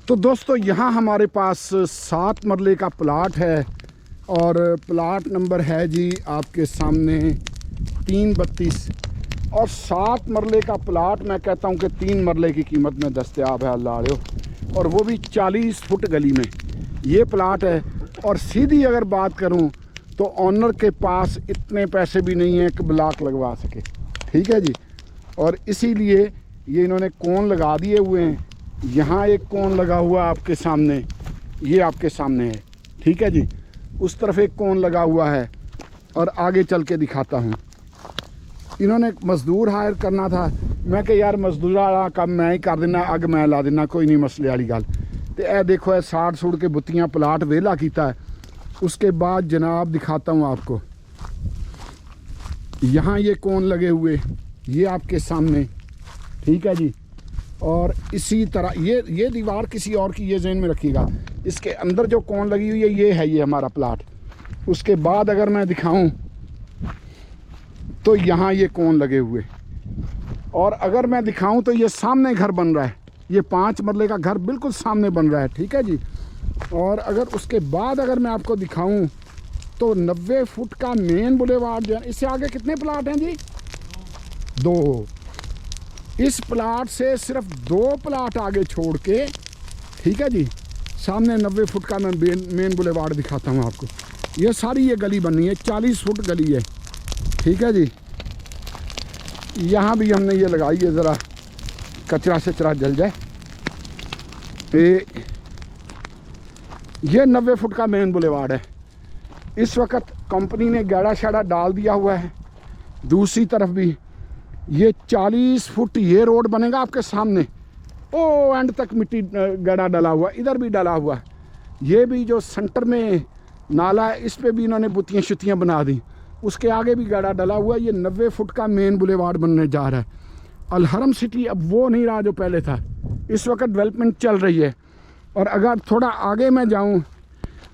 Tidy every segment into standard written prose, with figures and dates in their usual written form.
तो दोस्तों यहाँ हमारे पास 7 मरले का प्लाट है और प्लाट नंबर है जी आपके सामने 332 और 7 मरले का प्लाट मैं कहता हूँ कि 3 मरले की कीमत में दस्तयाब है अल्लाह आड़ो, और वो भी 40 फुट गली में ये प्लाट है। और सीधी अगर बात करूँ तो ऑनर के पास इतने पैसे भी नहीं हैं कि ब्लॉक लगवा सके, ठीक है जी। और इसीलिए ये इन्होंने कोन लगा दिए हुए हैं। यहाँ एक कोन लगा हुआ आपके सामने, ये आपके सामने है, ठीक है जी। उस तरफ एक कोन लगा हुआ है और आगे चल के दिखाता हूँ। इन्होंने मजदूर हायर करना था, मैं कह यार मजदूर वाला काम मैं ही कर देना, अग मैं ला देना, कोई नहीं मसले वाली गल। तो यह देखो है 60 सूट के बुत्तियाँ प्लाट वेला किया है। उसके बाद जनाब दिखाता हूँ आपको, यहाँ ये कोन लगे हुए, ये आपके सामने, ठीक है जी। और इसी तरह ये दीवार किसी और की, ये ज़हन में रखिएगा। इसके अंदर जो कोन लगी हुई है ये हमारा प्लाट। उसके बाद अगर मैं दिखाऊं तो यहाँ ये कोन लगे हुए, और अगर मैं दिखाऊं तो ये सामने घर बन रहा है, ये 5 मरले का घर बिल्कुल सामने बन रहा है, ठीक है जी। और अगर उसके बाद अगर मैं आपको दिखाऊं तो 90 फुट का मेन बुलेवार्ड जो है, इससे आगे कितने प्लाट हैं जी? 2। इस प्लाट से सिर्फ 2 प्लाट आगे छोड़ के, ठीक है जी, सामने 90 फुट का मैं मेन बुलेवार्ड दिखाता हूँ आपको। ये सारी ये गली बननी है, 40 फुट गली है, ठीक है जी। यहाँ भी हमने ये लगाई है ज़रा कचरा शचरा जल जाए। ये 90 फुट का मेन बुलेवार्ड है। इस वक्त कंपनी ने गाड़ा शाड़ा डाल दिया हुआ है। दूसरी तरफ भी ये 40 फुट ये रोड बनेगा आपके सामने, ओ एंड तक मिट्टी गड़ा डला हुआ, इधर भी डला हुआ। ये भी जो सेंटर में नाला है इस पे भी इन्होंने बुत्तियाँ शुत्तियाँ बना दी, उसके आगे भी गड़ा डला हुआ। ये 90 फुट का मेन बुलेवार्ड बनने जा रहा है। अल हरम सिटी अब वो नहीं रहा जो पहले था, इस वक्त डेवलपमेंट चल रही है। और अगर थोड़ा आगे मैं जाऊँ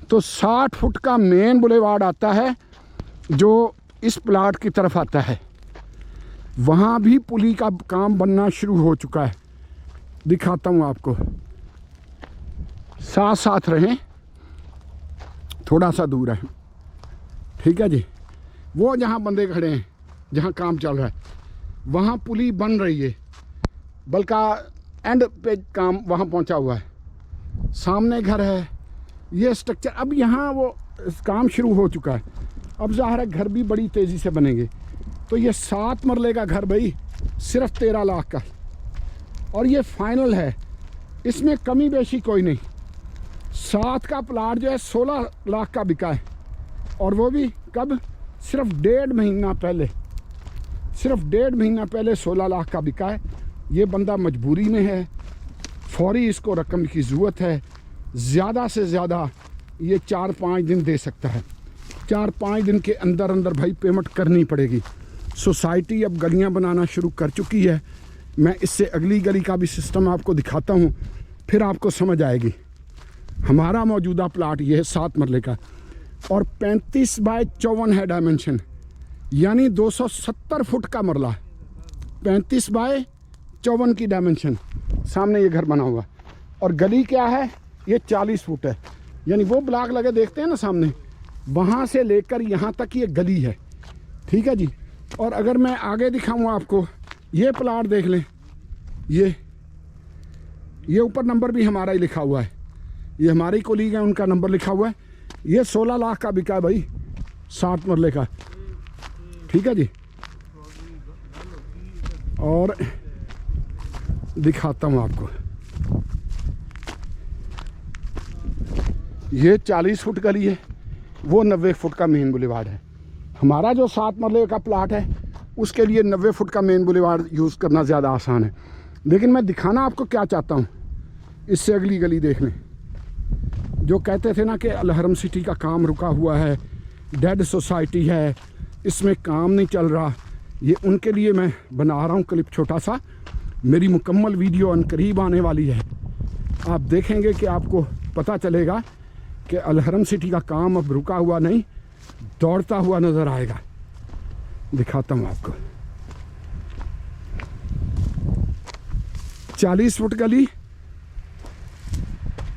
तो 60 फुट का मेन बुलेवार्ड आता है जो इस प्लाट की तरफ आता है। वहाँ भी पुली का काम बनना शुरू हो चुका है, दिखाता हूँ आपको। साथ साथ रहें, थोड़ा सा दूर है, ठीक है जी। वो जहाँ बंदे खड़े हैं, जहाँ काम चल रहा है, वहाँ पुली बन रही है, बल्कि एंड पे काम वहाँ पहुँचा हुआ है। सामने घर है, ये स्ट्रक्चर अब यहाँ वो काम शुरू हो चुका है। अब ज़ाहिर है घर भी बड़ी तेज़ी से बनेंगे। तो ये 7 मरले का घर भाई सिर्फ 13 लाख का, और ये फाइनल है, इसमें कमी बेशी कोई नहीं। 7 का प्लाट जो है 16 लाख का बिका है, और वो भी कब? सिर्फ 1.5 महीना पहले, सिर्फ 1.5 महीना पहले 16 लाख का बिका है। ये बंदा मजबूरी में है, फौरी इसको रकम की ज़रूरत है। ज़्यादा से ज़्यादा ये 4-5 दिन दे सकता है। 4-5 दिन के अंदर अंदर भाई पेमेंट करनी पड़ेगी। सोसाइटी अब गलियां बनाना शुरू कर चुकी है। मैं इससे अगली गली का भी सिस्टम आपको दिखाता हूं, फिर आपको समझ आएगी। हमारा मौजूदा प्लाट ये है 7 मरले का, और 35 बाय 54 है डायमेंशन, यानी 270 फुट का मरला, 35 बाय 54 की डायमेंशन। सामने ये घर बना हुआ, और गली क्या है? ये 40 फुट है, यानी वो ब्लॉक लगे देखते हैं ना सामने, वहाँ से लेकर यहाँ तक ये गली है, ठीक है जी। और अगर मैं आगे दिखाऊँ आपको, ये प्लाट देख लें, ये ऊपर नंबर भी हमारा ही लिखा हुआ है, ये हमारी कोलीग है, उनका नंबर लिखा हुआ है। ये 16 लाख का बिका है भाई, 7 मरले का, ठीक है जी। और दिखाता हूँ आपको, ये 40 फुट गली है, वो 90 फुट का मेन बुलेवार्ड है। हमारा जो 7 मरले का प्लाट है उसके लिए 90 फुट का मेन बुलेवार्ड यूज़ करना ज़्यादा आसान है। लेकिन मैं दिखाना आपको क्या चाहता हूँ, इससे अगली गली देख लें। जो कहते थे ना कि अल हरम सिटी का काम रुका हुआ है, डेड सोसाइटी है, इसमें काम नहीं चल रहा, ये उनके लिए मैं बना रहा हूँ क्लिप छोटा सा। मेरी मुकम्मल वीडियो अनकरीब आने वाली है, आप देखेंगे कि आपको पता चलेगा कि अल हरम सिटी का काम अब रुका हुआ नहीं, दौड़ता हुआ नज़र आएगा। दिखाता हूँ आपको, 40 फुट गली,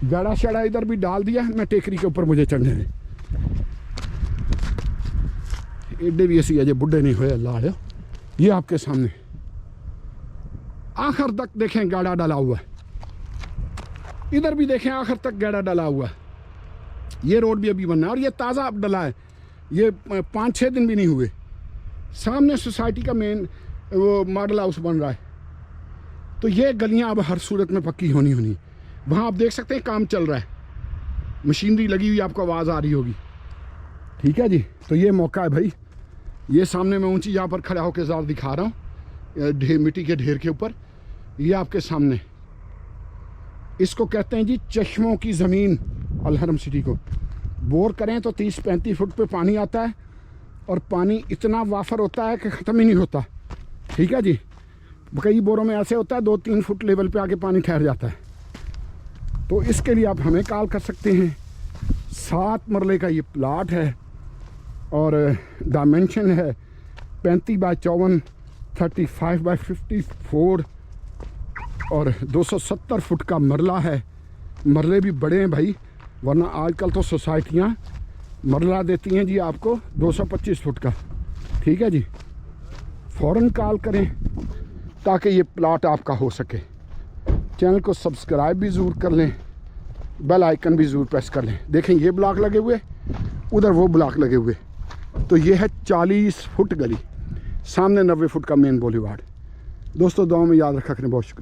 गाड़ा शाड़ा इधर भी डाल दिया, मैं टेकरी के ऊपर मुझे चढ़ने दें। एडे भी ऐसी अजय बुढ़े नहीं हुए लाड़। ये आपके सामने आखिर तक देखें गाड़ा डाला हुआ है, इधर भी देखें आखिर तक गाड़ा डाला हुआ है। ये रोड भी अभी बनना है और ये ताज़ा अब डला है, ये 5-6 दिन भी नहीं हुए। सामने सोसाइटी का मेन वो मॉडल हाउस बन रहा है, तो ये गलियां अब हर सूरत में पक्की होनी। वहाँ आप देख सकते हैं काम चल रहा है, मशीनरी लगी हुई, आपको आवाज़ आ रही होगी। ठीक है जी, तो ये मौका है भाई। ये सामने मैं ऊंची यहाँ पर खड़ा होकर ज़रा दिखा रहा हूँ मिट्टी के ढेर के ऊपर। ये आपके सामने, इसको कहते हैं जी चश्मों की ज़मीन। अलहरम सिटी को बोर करें तो 30-35 फुट पे पानी आता है और पानी इतना वाफर होता है कि ख़त्म ही नहीं होता। ठीक है जी, कई बोरों में ऐसे होता है 2-3 फुट लेवल पे आके पानी ठहर जाता है। तो इसके लिए आप हमें कॉल कर सकते हैं। 7 मरले का ये प्लाट है और डायमेंशन है 35 बाय 54, 35 बाय 54 और 270 फुट का मरला है। मरले भी बड़े हैं भाई, वरना आजकल तो सोसाइटियाँ मरला देती हैं जी आपको 225 फुट का। ठीक है जी, फ़ौरन कॉल करें ताकि ये प्लाट आपका हो सके। चैनल को सब्सक्राइब भी ज़रूर कर लें, बेल आइकन भी ज़रूर प्रेस कर लें। देखें ये ब्लॉक लगे हुए, उधर वो ब्लॉक लगे हुए। तो ये है 40 फुट गली, सामने 90 फुट का मेन बॉलीवार्ड। दोस्तों दुआ में याद रखा करें। बहुत शुक्रिया।